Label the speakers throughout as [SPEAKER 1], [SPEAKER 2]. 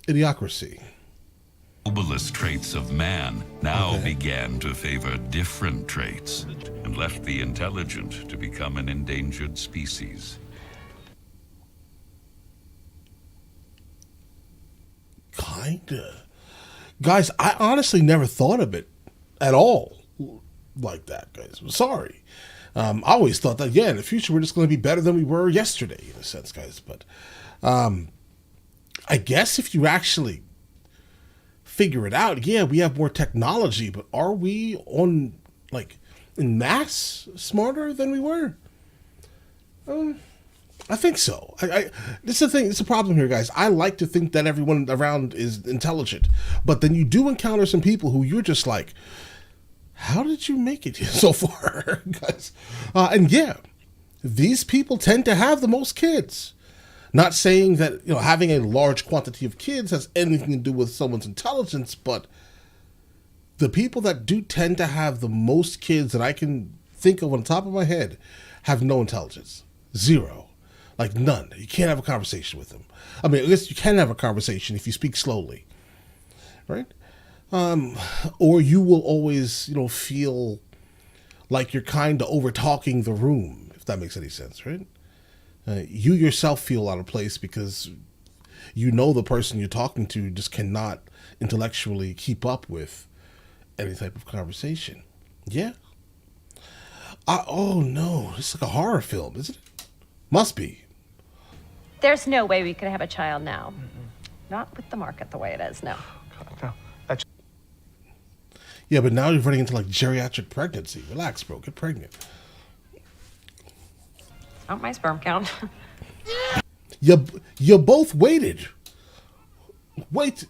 [SPEAKER 1] Idiocracy.
[SPEAKER 2] Globalist traits of man now began to favor different traits and left the intelligent to become an endangered species.
[SPEAKER 1] Kinda. Guys, I honestly never thought of it at all like that, guys. I'm sorry. I always thought that, in the future we're just going to be better than we were yesterday, in a sense, guys. But I guess if you actually figure it out, we have more technology, but are we in mass smarter than we were? I think so. This is the thing. It's a problem here, guys. I like to think that everyone around is intelligent, but then you do encounter some people who you're just like, how did you make it so far, guys? And these people tend to have the most kids. Not saying that having a large quantity of kids has anything to do with someone's intelligence, but the people that do tend to have the most kids that I can think of on the top of my head have no intelligence. Zero. Like none. You can't have a conversation with them. I mean, I guess you can have a conversation if you speak slowly, right? Or you will always, feel like you're kind of over talking the room, if that makes any sense, right? You yourself feel out of place because the person you're talking to just cannot intellectually keep up with any type of conversation. Yeah. Oh no, it's like a horror film, isn't it? Must be.
[SPEAKER 3] There's no way we could have a child now. Not with the market the way it is, no.
[SPEAKER 4] No.
[SPEAKER 1] Yeah, but now you're running into geriatric pregnancy. Relax, bro. Get pregnant.
[SPEAKER 3] Not my sperm count.
[SPEAKER 1] You both waited. Wait.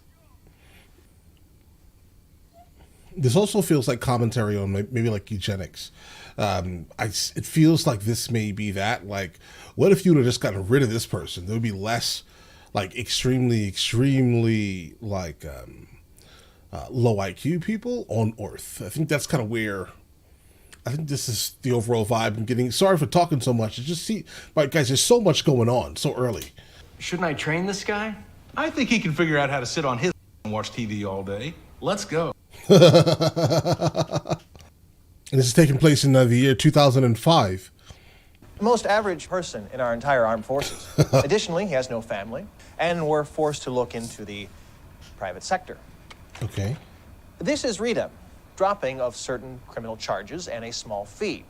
[SPEAKER 1] This also feels like commentary on maybe eugenics. It feels like this may be that. What if you would have just gotten rid of this person? There would be less, extremely low IQ people on Earth. I think that's kind of where. I think this is the overall vibe I'm getting. Sorry for talking so much. It's just guys, there's so much going on so early.
[SPEAKER 4] Shouldn't I train this guy? I think he can figure out how to sit on his and watch TV all day. Let's go.
[SPEAKER 1] And this is taking place in the year 2005.
[SPEAKER 5] The most average person in our entire armed forces. Additionally, he has no family, and we're forced to look into the private sector.
[SPEAKER 1] Okay.
[SPEAKER 5] This is Rita, dropping of certain criminal charges and a small fee.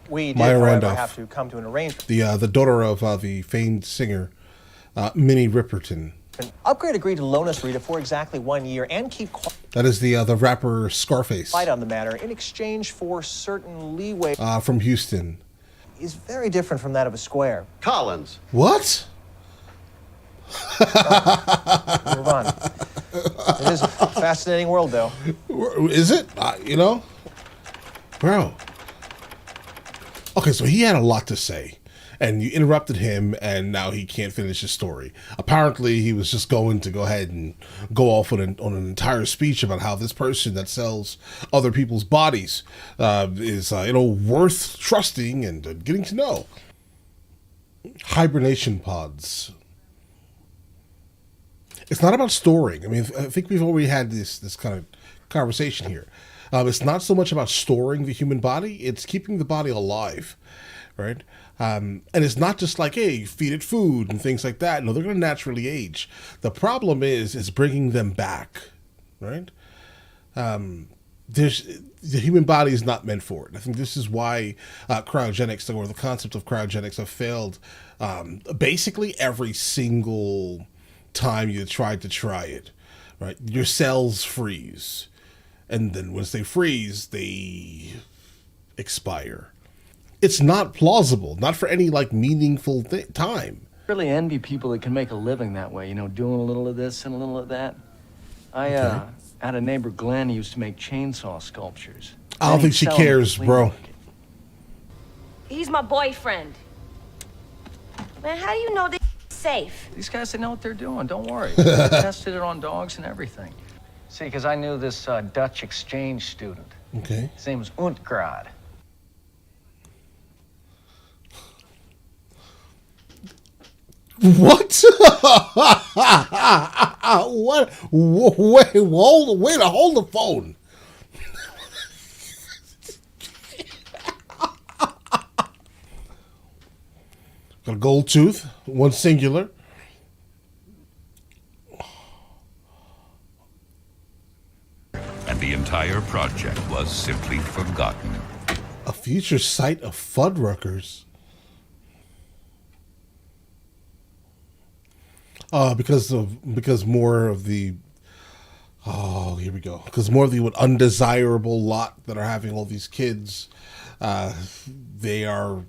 [SPEAKER 5] We did, however,
[SPEAKER 1] Randolph.
[SPEAKER 5] have to come to an arrangement.
[SPEAKER 1] The daughter of the famed singer, Minnie Riperton.
[SPEAKER 5] An upgrade agreed to loan us Rita for exactly 1 year and keep quiet
[SPEAKER 1] That is the rapper Scarface.
[SPEAKER 5] on the matter in exchange for certain leeway.
[SPEAKER 1] From Houston.
[SPEAKER 5] Is very different from that of a square.
[SPEAKER 6] Collins.
[SPEAKER 1] What?
[SPEAKER 5] Move on. It is a fascinating world, though.
[SPEAKER 1] Is it? Bro. Okay, so he had a lot to say, and you interrupted him, and now he can't finish his story. Apparently, he was just going to go ahead and go off on an entire speech about how this person that sells other people's bodies is, worth trusting and getting to know. Hibernation pods. It's not about storing. I mean, I think we've already had this kind of conversation here. It's not so much about storing the human body; it's keeping the body alive, right? And it's not just hey, feed it food and things like that. No, they're going to naturally age. The problem is bringing them back, right? The human body is not meant for it. I think this is why cryogenics, or the concept of cryogenics, have failed basically every single time you try it, right? Your cells freeze, and then once they freeze, they expire. It's not plausible, not for any meaningful time.
[SPEAKER 7] Really envy people that can make a living that way, doing a little of this and a little of that. I had a neighbor, Glenn, who used to make chainsaw sculptures.
[SPEAKER 1] I don't think she cares, bro.
[SPEAKER 3] He's my boyfriend. Man, how do you know they're safe?
[SPEAKER 7] These guys, they know what they're doing, don't worry. They tested it on dogs and everything. See, because I knew this Dutch exchange student.
[SPEAKER 1] Okay.
[SPEAKER 7] His name was Untgrad.
[SPEAKER 1] What? What? Wait, hold the phone. Got a gold tooth, one singular.
[SPEAKER 2] And the entire project was simply forgotten.
[SPEAKER 1] A future site of Fuddruckers. Because more of the here we go. Because more of the undesirable lot that are having all these kids, they are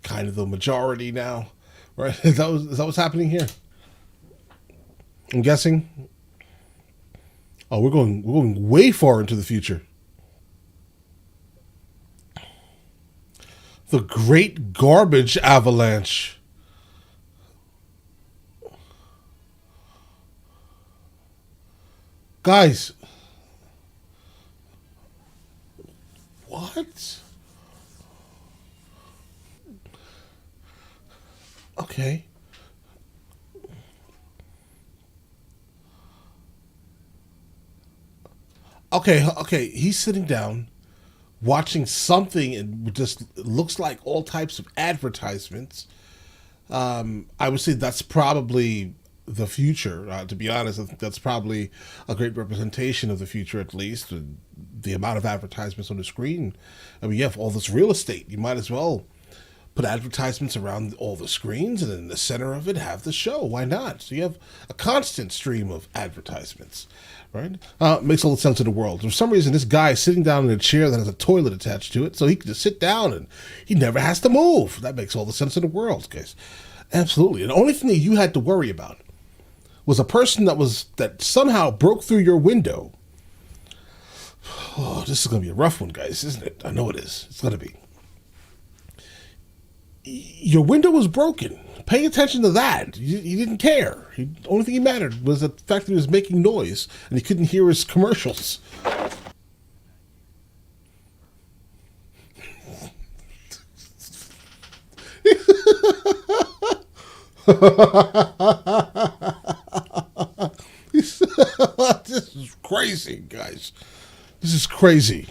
[SPEAKER 1] kind of the majority now, right? Is that what's happening here? I'm guessing. Oh, we're going way far into the future. The Great Garbage Avalanche. Guys. What? Okay. Okay, he's sitting down watching something and just looks like all types of advertisements. I would say that's probably the future. To be honest, I think that's probably a great representation of the future, at least. The amount of advertisements on the screen. I mean, you have all this real estate. You might as well put advertisements around all the screens, and in the center of it have the show. Why not? So you have a constant stream of advertisements, right? Makes all the sense in the world. For some reason, this guy is sitting down in a chair that has a toilet attached to it, so he can just sit down and he never has to move. That makes all the sense in the world, guys. Absolutely. And the only thing that you had to worry about was a person that somehow broke through your window. Oh, this is going to be a rough one, guys, isn't it? I know it is. It's going to be. Your window was broken. Pay attention to that. You didn't care. The only thing that mattered was the fact that he was making noise and he couldn't hear his commercials. This is crazy, guys. This is crazy.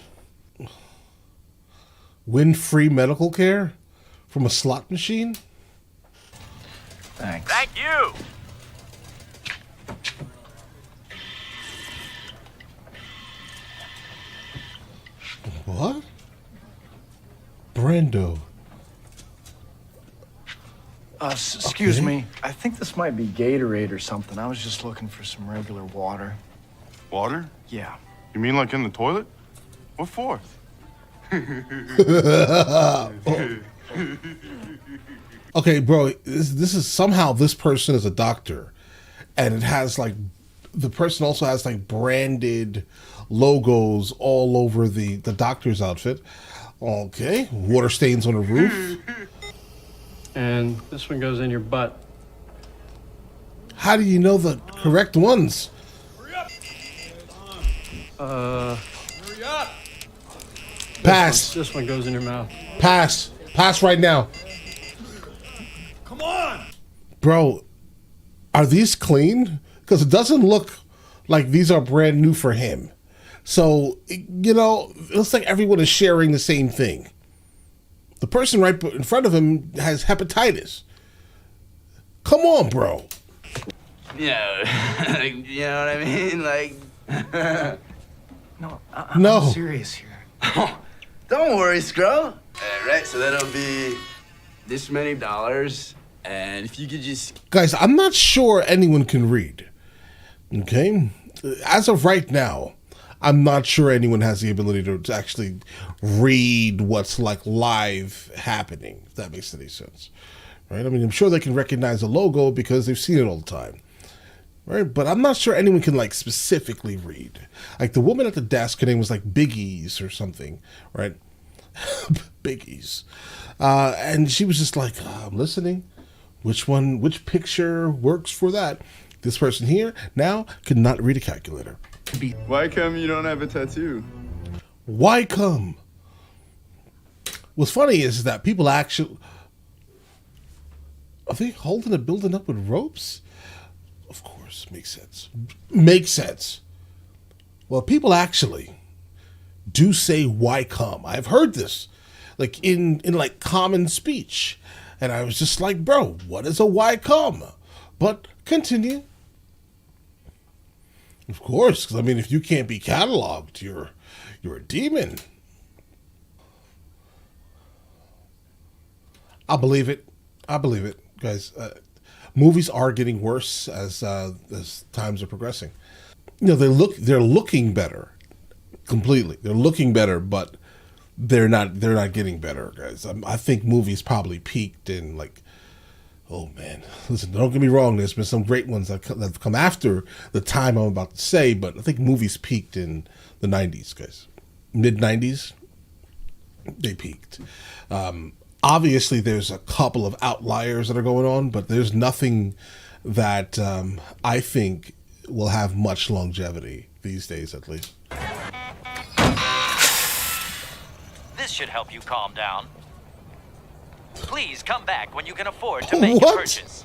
[SPEAKER 1] Win free medical care from a slot machine?
[SPEAKER 7] Thanks.
[SPEAKER 6] Thank you.
[SPEAKER 1] What? Brawndo.
[SPEAKER 7] Excuse
[SPEAKER 1] Okay.
[SPEAKER 7] me. I think this might be Gatorade or something. I was just looking for some regular water.
[SPEAKER 8] Water?
[SPEAKER 7] Yeah.
[SPEAKER 8] You mean like in the toilet? What for?
[SPEAKER 1] Okay, bro, this is somehow this person is a doctor, and it has like, the person also has like branded logos all over the doctor's outfit. Okay, water stains on the roof.
[SPEAKER 9] And this one goes in your butt.
[SPEAKER 1] How do you know the correct ones?
[SPEAKER 9] Hurry up!
[SPEAKER 1] Pass.
[SPEAKER 9] This one goes in your mouth.
[SPEAKER 1] Pass. Pass right now.
[SPEAKER 6] Come on.
[SPEAKER 1] Bro, are these clean? Because it doesn't look like these are brand new for him. So, you know, it looks like everyone is sharing the same thing. The person right in front of him has hepatitis. Come on, bro.
[SPEAKER 6] Yeah, you know what I mean? Like,
[SPEAKER 7] No,
[SPEAKER 1] No.
[SPEAKER 7] I'm serious here.
[SPEAKER 6] don't worry, Scrub. Right, so that'll be this many dollars, and if you could just...
[SPEAKER 1] Guys, I'm not sure anyone can read. Okay? As of right now, I'm not sure anyone has the ability to actually read what's like live happening, if that makes any sense. Right? I mean, I'm sure they can recognize a logo because they've seen it all the time. Right? But I'm not sure anyone can like specifically read. Like the woman at the desk, her name was like Biggies or something, right? Biggies. And she was just like, I'm listening. Which picture works for that? This person here now could not read a calculator.
[SPEAKER 8] Why come you don't have a tattoo?
[SPEAKER 1] Why come? What's funny is that people actually... Are they holding a building up with ropes? Of course. course, makes sense. Makes sense. Well, people actually do say why come. I've heard this like in like common speech. And I was just like, bro, what is a why come? But continue. Of course, because I mean, if you can't be cataloged, you're a demon. I believe it. I believe it, guys. Movies are getting worse as times are progressing. You know, they're looking better, completely. They're looking better, but they're not getting better, guys. I think movies probably peaked in like, oh man, listen, don't get me wrong. There's been some great ones that have come after the time I'm about to say, but I think movies peaked in the 90s, guys. Mid 90s, they peaked. Obviously, there's a couple of outliers that are going on, but there's nothing that I think will have much longevity these days, at least.
[SPEAKER 10] This should help you calm down. Please come back when you can afford to make a purchase.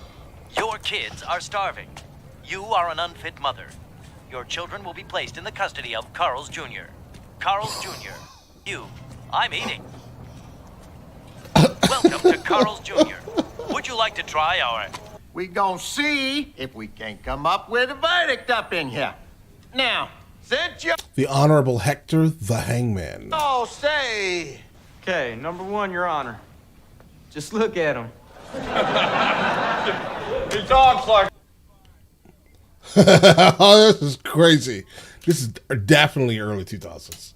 [SPEAKER 10] Your kids are starving. You are an unfit mother. Your children will be placed in the custody of Carl's Jr. Carl's Jr. I'm eating. Welcome to Carl's Jr. Would you like to try our...
[SPEAKER 11] We gonna see if we can come up with a verdict up in here. Now, since you...
[SPEAKER 1] The Honorable Hector the Hangman.
[SPEAKER 11] Oh, say...
[SPEAKER 12] Okay, number one, Your Honor. Just look at him.
[SPEAKER 11] He talks like...
[SPEAKER 1] Oh, this is crazy. This is definitely early 2000s.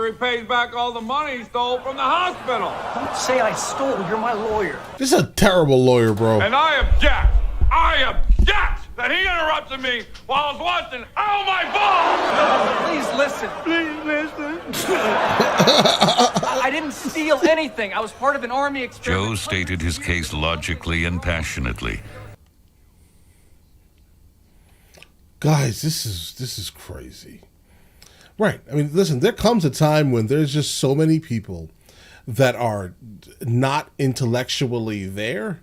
[SPEAKER 13] He pays back all the money he stole from the hospital.
[SPEAKER 7] Don't say I stole. You're my lawyer.
[SPEAKER 1] This is a terrible lawyer, bro.
[SPEAKER 13] And I object. I object that he interrupted me while I was watching Oh My Balls!
[SPEAKER 12] Please listen.
[SPEAKER 13] Please listen.
[SPEAKER 12] I didn't steal anything. I was part of an army experiment.
[SPEAKER 2] Joe stated his case logically and passionately.
[SPEAKER 1] Guys, this is crazy. Right. I mean, listen, there comes a time when there's just so many people that are not intellectually there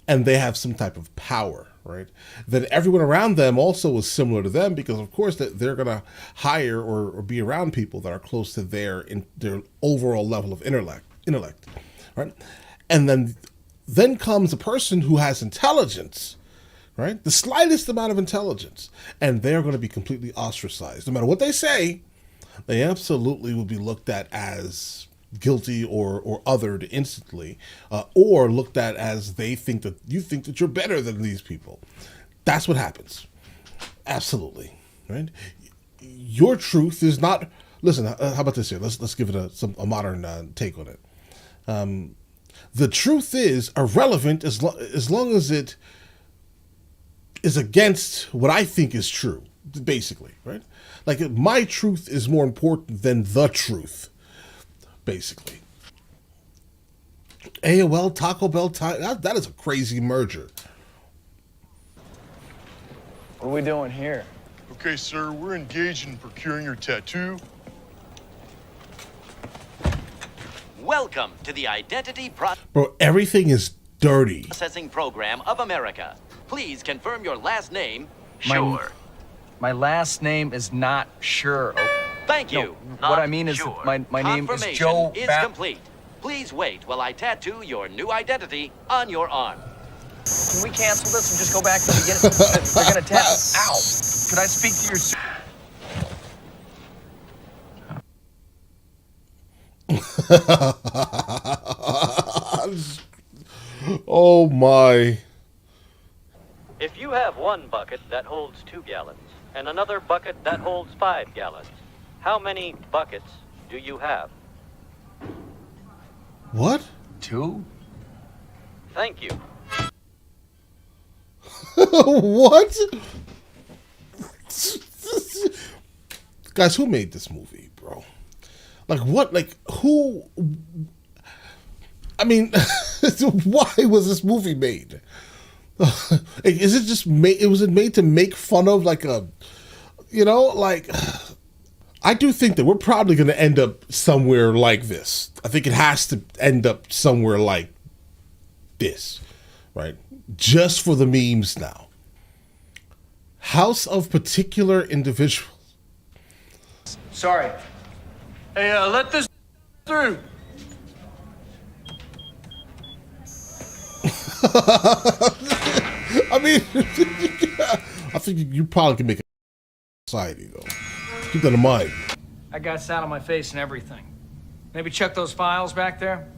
[SPEAKER 1] and they have some type of power, right? That everyone around them also is similar to them because, of course, that they're going to hire or be around people that are close to their overall level of intellect, right? And then comes a person who has intelligence, right? The slightest amount of intelligence, and they're going to be completely ostracized. No matter what they say, they absolutely will be looked at as guilty or othered instantly, or looked at as you think that you're better than these people. That's what happens. Absolutely, right? Your truth is not. Listen, how about this here? Let's give it a modern take on it. The truth is irrelevant as long as it is against what I think is true, basically, right? Like, my truth is more important than the truth, basically. AOL, Taco Bell, that is a crazy merger.
[SPEAKER 7] What are we doing here?
[SPEAKER 8] Okay, sir, we're engaged in procuring your tattoo.
[SPEAKER 10] Welcome to the Identity
[SPEAKER 1] Bro, everything is dirty.
[SPEAKER 10] Processing Program of America. Please confirm your last name.
[SPEAKER 7] Sure. My last name is not Sure.
[SPEAKER 10] Thank you.
[SPEAKER 7] No, what I mean is
[SPEAKER 10] sure.
[SPEAKER 7] my name is Joe
[SPEAKER 10] Confirmation is complete. Please wait while I tattoo your new identity on your arm.
[SPEAKER 7] Can we cancel this and just go back to the beginning? They're gonna tattoo. Ow! Could I speak
[SPEAKER 1] to your... Oh my.
[SPEAKER 14] If you have one bucket that holds 2 gallons and another bucket that holds 5 gallons, how many buckets do you have?
[SPEAKER 1] What?
[SPEAKER 7] 2?
[SPEAKER 14] Thank you.
[SPEAKER 1] What? Guys, who made this movie, bro? Like, what? Like, who? I mean, why was this movie made? Is it just made? Was it made to make fun of, like, a, you know, like? I do think that we're probably going to end up somewhere like this. I think it has to end up somewhere like this, right? Just for the memes now. House of particular individuals.
[SPEAKER 12] Sorry. Hey, let this through.
[SPEAKER 1] I mean, I think you probably can make a society, though. Keep that in mind.
[SPEAKER 12] I got sat on my face and everything. Maybe check those files back there?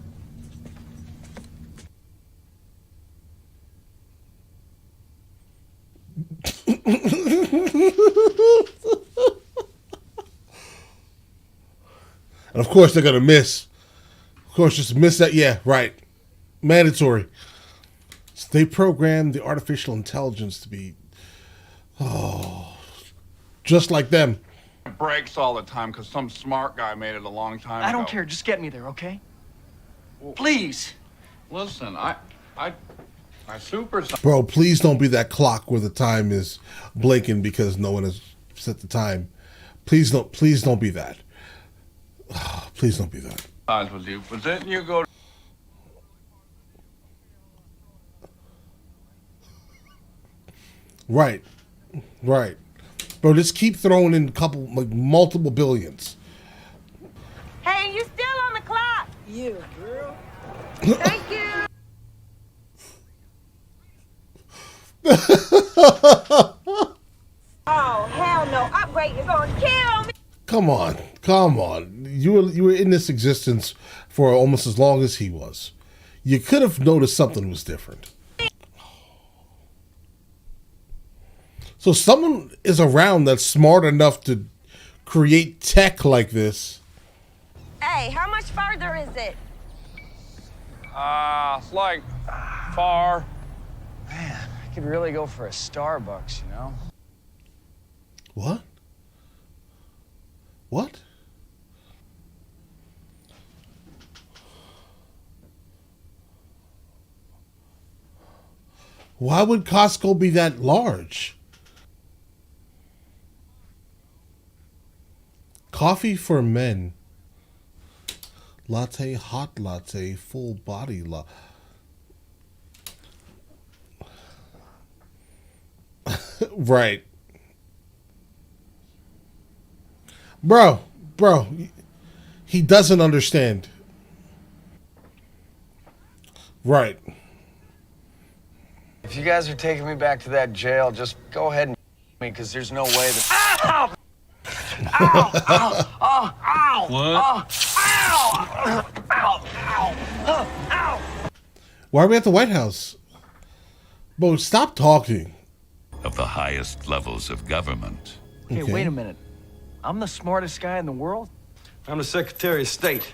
[SPEAKER 1] And of course they're gonna miss. Of course, just miss that. Yeah, right. Mandatory. So they programmed the artificial intelligence to be, just like them.
[SPEAKER 13] It breaks all the time because some smart guy made it a long time ago.
[SPEAKER 12] I don't care. Just get me there, okay? Please.
[SPEAKER 13] Listen, I super...
[SPEAKER 1] Bro, please don't be that clock where the time is blinking because no one has set the time. Please don't be that. Please don't be that.
[SPEAKER 13] With you, but then you go...
[SPEAKER 1] Right. Bro, just keep throwing in multiple billions.
[SPEAKER 3] Hey, you still on the clock?
[SPEAKER 15] You, girl.
[SPEAKER 3] Thank you. Oh, hell no. Upgrade is gonna kill me.
[SPEAKER 1] Come on. You were in this existence for almost as long as he was. You could have noticed something was different. So someone is around that's smart enough to create tech like this.
[SPEAKER 3] Hey, how much further is it?
[SPEAKER 13] It's like far.
[SPEAKER 7] Man, I could really go for a Starbucks, you know?
[SPEAKER 1] What? Why would Costco be that large? Coffee for men. Latte, hot latte, full body latte. Right. Bro, he doesn't understand. Right.
[SPEAKER 7] If you guys are taking me back to that jail, just go ahead and me, because there's no way that... Ow! Ow! Ow! Oh! Ow!
[SPEAKER 2] What?
[SPEAKER 7] Oh! Ow! Ow! Ow! Ow!
[SPEAKER 1] Why are we at the White House? Bro, stop talking.
[SPEAKER 2] Of the highest levels of government.
[SPEAKER 7] Hey, wait a minute. I'm the smartest guy in the world?
[SPEAKER 16] I'm the Secretary of State.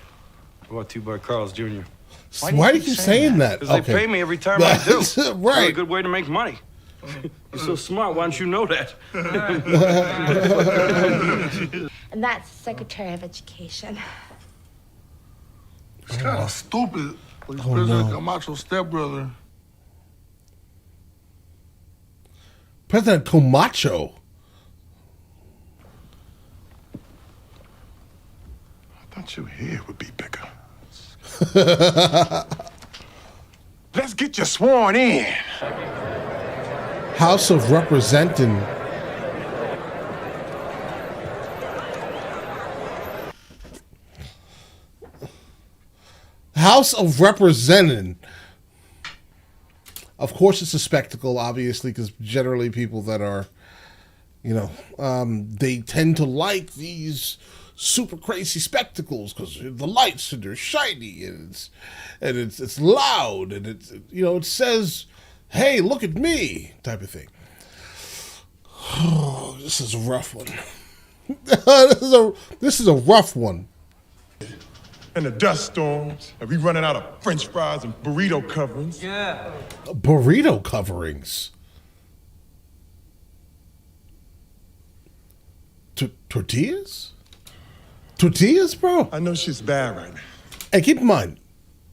[SPEAKER 16] Brought to you by Carl's Jr.
[SPEAKER 1] Why do you keep saying that?
[SPEAKER 16] Because they pay me every time I do.
[SPEAKER 1] Right.
[SPEAKER 16] It's a good way to make money. You're so smart, why don't you know that?
[SPEAKER 3] And that's Secretary of Education.
[SPEAKER 17] It's kind of stupid. He's President Camacho's stepbrother.
[SPEAKER 1] President Camacho.
[SPEAKER 17] I thought your head would be bigger. Let's get you sworn in.
[SPEAKER 1] House of Representing. House of Representing. Of course, it's a spectacle, obviously, because generally people that are, they tend to like these super crazy spectacles because the lights and they're shiny and it's loud and it says, "Hey, look at me," type of thing. Oh, this is a rough one. This is a rough one.
[SPEAKER 17] And the dust storms, and we running out of French fries and burrito coverings.
[SPEAKER 12] Yeah.
[SPEAKER 1] Burrito coverings. Tortillas? Tortillas, bro?
[SPEAKER 17] I know she's bad right now.
[SPEAKER 1] And keep in mind,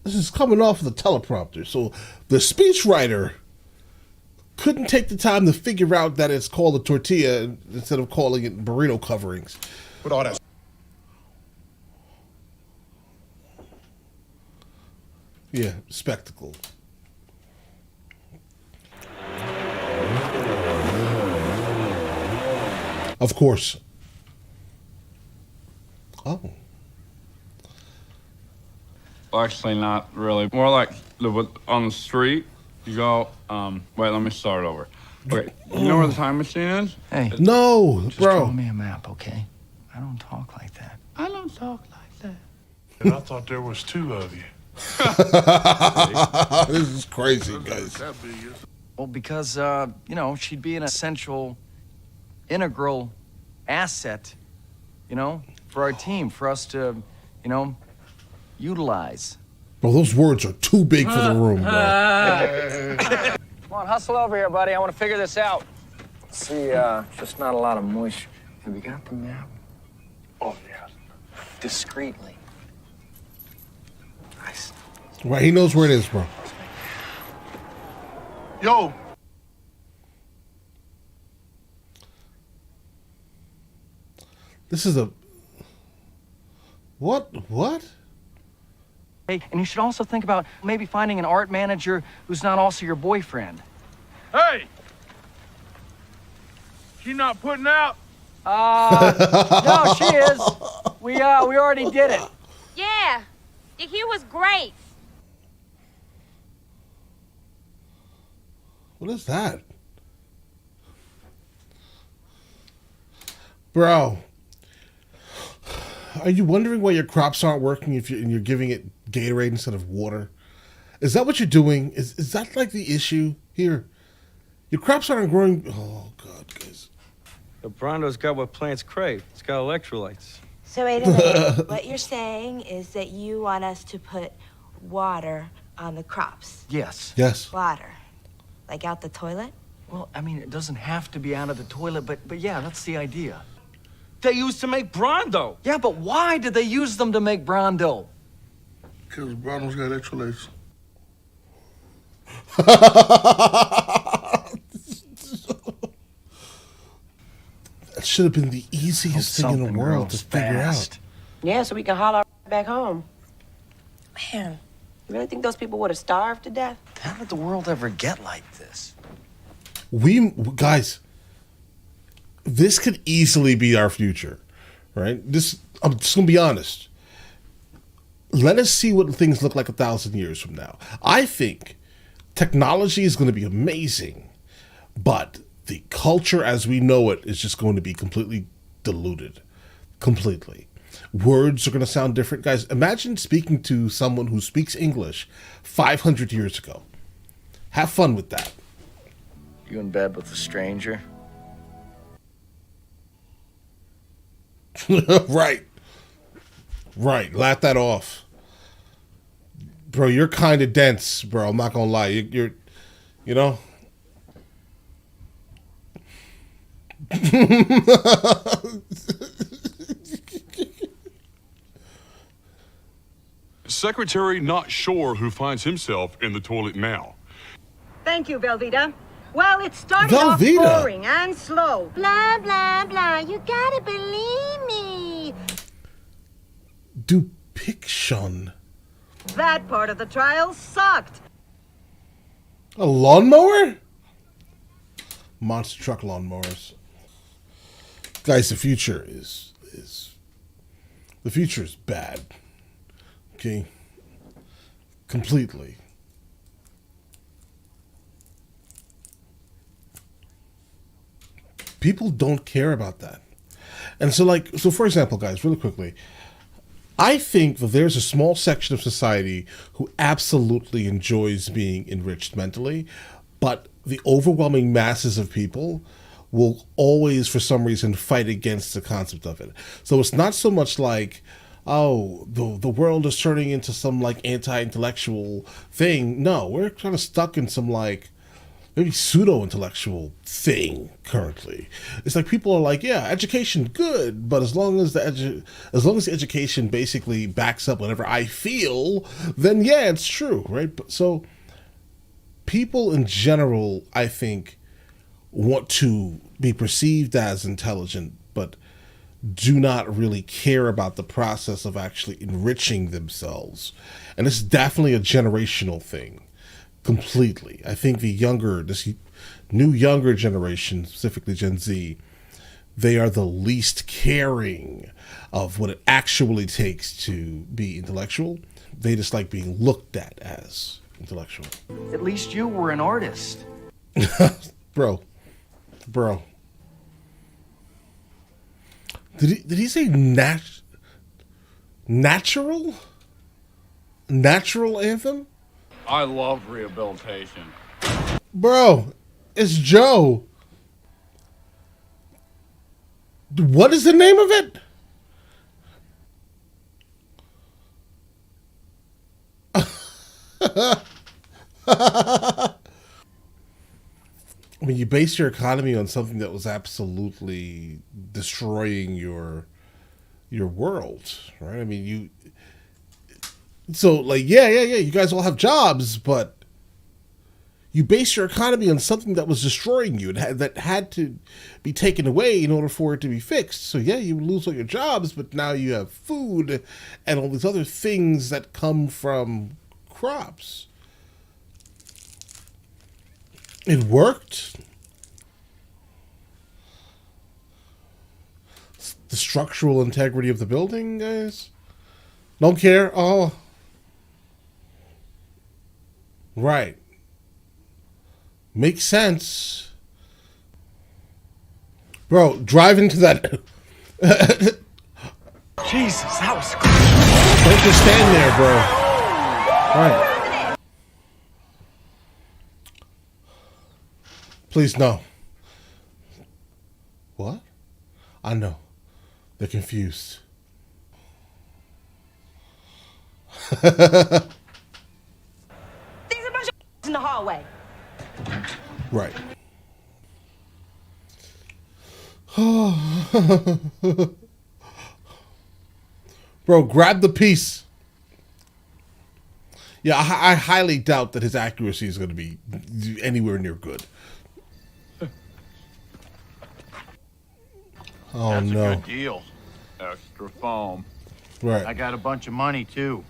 [SPEAKER 1] this is coming off of the teleprompter, so the speechwriter couldn't take the time to figure out that it's called a tortilla instead of calling it burrito coverings.
[SPEAKER 17] With all that.
[SPEAKER 1] Yeah, spectacle. Of course. Oh.
[SPEAKER 13] Actually, not really. More like on the street. You go. Wait, let me start over. Okay, you know where the time machine is?
[SPEAKER 7] Hey.
[SPEAKER 1] No,
[SPEAKER 7] just
[SPEAKER 1] bro.
[SPEAKER 7] draw me a map, okay? I don't talk like that.
[SPEAKER 13] I don't talk like that.
[SPEAKER 8] And I thought there was two of you.
[SPEAKER 1] This is crazy, guys.
[SPEAKER 7] Well, because, you know, she'd be an essential, integral asset, you know, for our team, for us to, you know, utilize.
[SPEAKER 1] Bro, those words are too big for the room, bro.
[SPEAKER 12] Come on, hustle over here, buddy. I want to figure this out. See, just not a lot of moisture. Have you got the map?
[SPEAKER 8] Oh, yeah.
[SPEAKER 12] Discreetly. Nice.
[SPEAKER 1] Right, he knows where it is, bro.
[SPEAKER 8] Yo.
[SPEAKER 1] This is a... What?
[SPEAKER 7] Hey, and you should also think about maybe finding an art manager who's not also your boyfriend.
[SPEAKER 13] Hey! She not putting out?
[SPEAKER 12] No, she is. We already did it.
[SPEAKER 3] Yeah, the hue was great.
[SPEAKER 1] What is that? Bro, are you wondering why your crops aren't working if you're giving it Gatorade instead of water? Is that what you're doing? Is that like the issue here? Your crops aren't growing. Oh God, guys.
[SPEAKER 16] The Brawndow's got what plants crave. It's got electrolytes.
[SPEAKER 3] So wait a minute. What you're saying is that you want us to put water on the crops?
[SPEAKER 7] Yes.
[SPEAKER 1] Yes.
[SPEAKER 3] Water? Like out the toilet?
[SPEAKER 7] Well, I mean, it doesn't have to be out of the toilet, but yeah, that's the idea.
[SPEAKER 16] They used to make Brawndo.
[SPEAKER 7] Yeah, but why did they use them to make Brawndo?
[SPEAKER 17] Because Brown's got electrolytes.
[SPEAKER 1] That should have been the easiest thing in the world to figure out.
[SPEAKER 3] Yeah, so we can haul our back home. Man, you really think those people would have starved to death?
[SPEAKER 7] How did the world ever get like this?
[SPEAKER 1] Guys, this could easily be our future, right? I'm just gonna be honest. Let us see what things look like 1,000 years from now. I think technology is going to be amazing, but the culture as we know it is just going to be completely diluted. Completely. Words are going to sound different. Guys, imagine speaking to someone who speaks English 500 years ago. Have fun with that.
[SPEAKER 7] You in bed with a stranger?
[SPEAKER 1] Right. Laugh that off. Bro, you're kind of dense, bro. I'm not going to lie. You're you know?
[SPEAKER 8] Secretary not sure who finds himself in the toilet now.
[SPEAKER 15] Thank you, Velveeta. Well, it started
[SPEAKER 1] Velveeta.
[SPEAKER 15] off boring and slow.
[SPEAKER 3] Blah, blah, blah. You gotta believe me.
[SPEAKER 1] Depiction.
[SPEAKER 15] That part of the trial sucked.
[SPEAKER 1] A lawnmower? Monster truck lawnmowers. Guys, the future is bad. Okay? Completely. People don't care about that. And so for example, guys, really quickly, I think that there's a small section of society who absolutely enjoys being enriched mentally, but the overwhelming masses of people will always, for some reason, fight against the concept of it. So it's not so much like, oh, the world is turning into some like anti-intellectual thing. No, we're kind of stuck in some like maybe pseudo-intellectual thing currently. It's like people are like, yeah, education good, but as long as the education basically backs up whatever I feel, then yeah, it's true, right? So people in general, I think, want to be perceived as intelligent, but do not really care about the process of actually enriching themselves. And it's definitely a generational thing. Completely. I think this new younger generation, specifically Gen Z, They are the least caring of what it actually takes to be intellectual. They just like being looked at as intellectual.
[SPEAKER 7] At least you were an artist.
[SPEAKER 1] Bro. Did he say natural? Natural anthem?
[SPEAKER 13] I love rehabilitation.
[SPEAKER 1] Bro, it's Joe. What is the name of it? I mean, you base your economy on something that was absolutely destroying your world, right? I mean, so like, yeah, you guys all have jobs, but you base your economy on something that was destroying you, that had to be taken away in order for it to be fixed. So yeah, you lose all your jobs, but now you have food and all these other things that come from crops. It worked. The structural integrity of the building, guys. Don't care. Oh. Right. Makes sense. Bro, drive into that.
[SPEAKER 7] Jesus, that was cool.
[SPEAKER 1] Don't just stand there, bro. Right. Please, no. What? I know. They're confused.
[SPEAKER 3] There's a bunch of in the hallway.
[SPEAKER 1] Right. Bro, grab the piece. Yeah, I highly doubt that his accuracy is going to be anywhere near good. Oh,
[SPEAKER 11] That's
[SPEAKER 1] no.
[SPEAKER 11] a good deal.
[SPEAKER 13] Extra foam.
[SPEAKER 1] Right.
[SPEAKER 11] I got a bunch of money, too.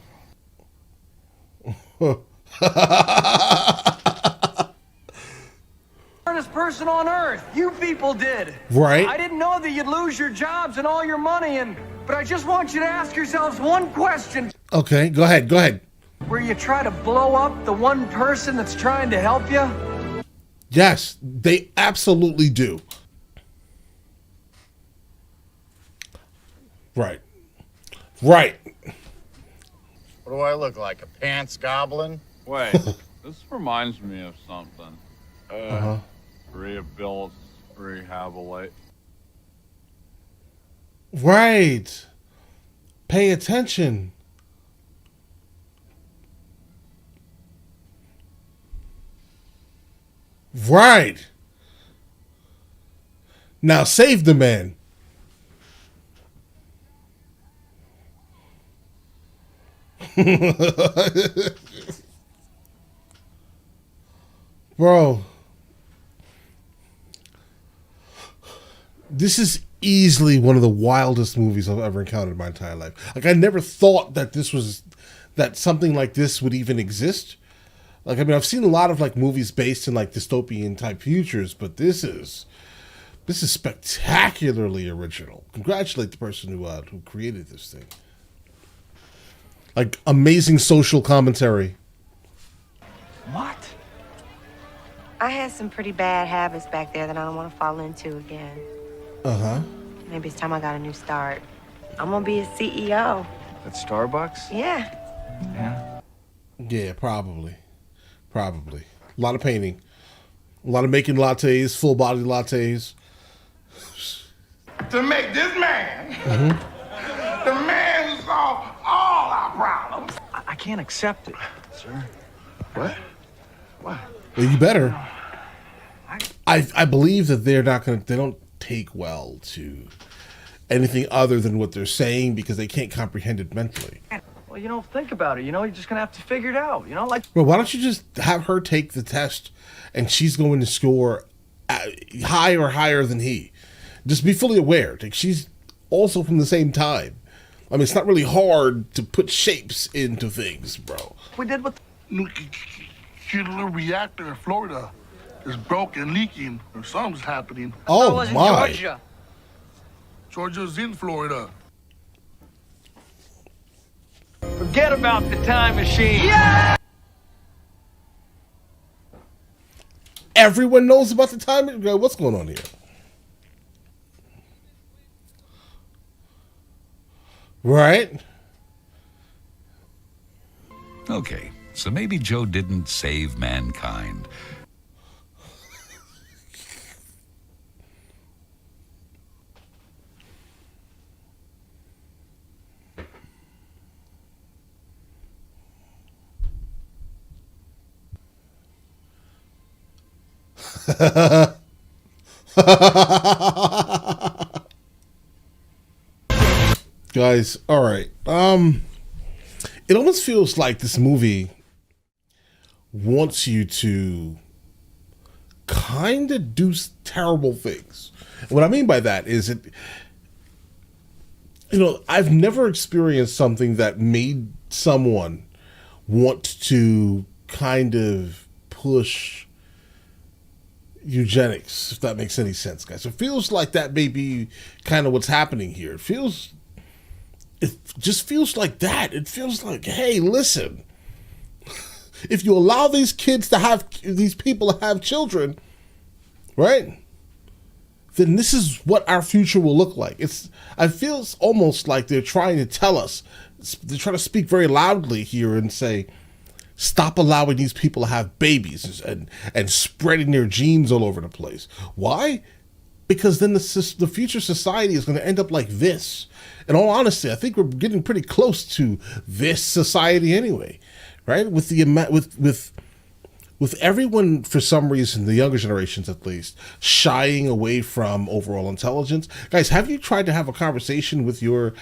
[SPEAKER 7] Smartest person on earth. You people did.
[SPEAKER 1] Right.
[SPEAKER 7] I didn't know that you'd lose your jobs and all your money, but I just want you to ask yourselves one question.
[SPEAKER 1] Okay, go ahead.
[SPEAKER 7] Where you try to blow up the one person that's trying to help you?
[SPEAKER 1] Yes, they absolutely do. Right.
[SPEAKER 11] What do I look like, a pants goblin?
[SPEAKER 13] Wait, this reminds me of something. Rehabilitate.
[SPEAKER 1] Right. Pay attention. Right. Now save the man. Bro, this is easily one of the wildest movies I've ever encountered in my entire life. Like, I never thought that that something like this would even exist. Like, I mean, I've seen a lot of like movies based in like dystopian type futures, but this is spectacularly original. Congratulate the person who created this thing. Like, amazing social commentary.
[SPEAKER 7] What?
[SPEAKER 3] I had some pretty bad habits back there that I don't want to fall into again.
[SPEAKER 1] Uh-huh.
[SPEAKER 3] Maybe it's time I got a new start. I'm gonna be a CEO.
[SPEAKER 7] At Starbucks?
[SPEAKER 3] Yeah.
[SPEAKER 1] Yeah, probably. A lot of painting. A lot of making lattes, full body lattes.
[SPEAKER 8] To make this man, the man who solved all our problems.
[SPEAKER 7] I can't accept it, sir.
[SPEAKER 8] What?
[SPEAKER 1] Well, you better. I believe that they don't take well to anything other than what they're saying because they can't comprehend it mentally.
[SPEAKER 7] Well, think about it. You're just gonna have to figure it out. Like.
[SPEAKER 1] Well, why don't you just have her take the test and she's going to score high or higher than he? Just be fully aware. Like, she's also from the same time. I mean, it's not really hard to put shapes into things, bro.
[SPEAKER 7] We did what.
[SPEAKER 8] Little reactor in Florida is broke and leaking, or something's happening.
[SPEAKER 1] Oh, my.
[SPEAKER 7] Georgia.
[SPEAKER 8] Georgia's in Florida.
[SPEAKER 12] Forget about the time machine. Yeah!
[SPEAKER 1] Everyone knows about the time. What's going on here? Right?
[SPEAKER 2] Okay, so maybe Joe didn't save mankind.
[SPEAKER 1] Guys, all right. It almost feels like this movie wants you to kind of do terrible things. And what I mean by that is I've never experienced something that made someone want to kind of push eugenics, if that makes any sense, guys. It feels like that may be kind of what's happening here. It just feels like that. It feels like, hey, listen, if you allow these people to have children, right, then this is what our future will look like. I feel almost like they're trying to tell us, they're trying to speak very loudly here and say, stop allowing these people to have babies and spreading their genes all over the place. Why? Because then the future society is going to end up like this. In all honesty, I think we're getting pretty close to this society anyway, right? With everyone, for some reason, the younger generations at least, shying away from overall intelligence. Guys, have you tried to have a conversation with your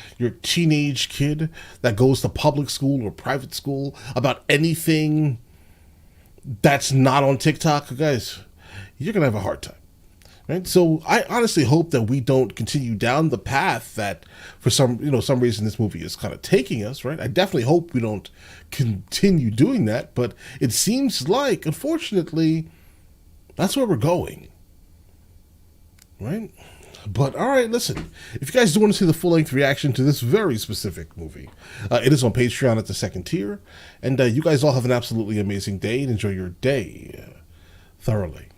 [SPEAKER 1] teenage kid that goes to public school or private school about anything that's not on TikTok? Guys, you're going to have a hard time. Right? So I honestly hope that we don't continue down the path that for some reason this movie is kind of taking us, right? I definitely hope we don't continue doing that, but it seems like, unfortunately, that's where we're going, right? But all right, listen, if you guys do want to see the full-length reaction to this very specific movie, it is on Patreon at the second tier, and you guys all have an absolutely amazing day and enjoy your day thoroughly.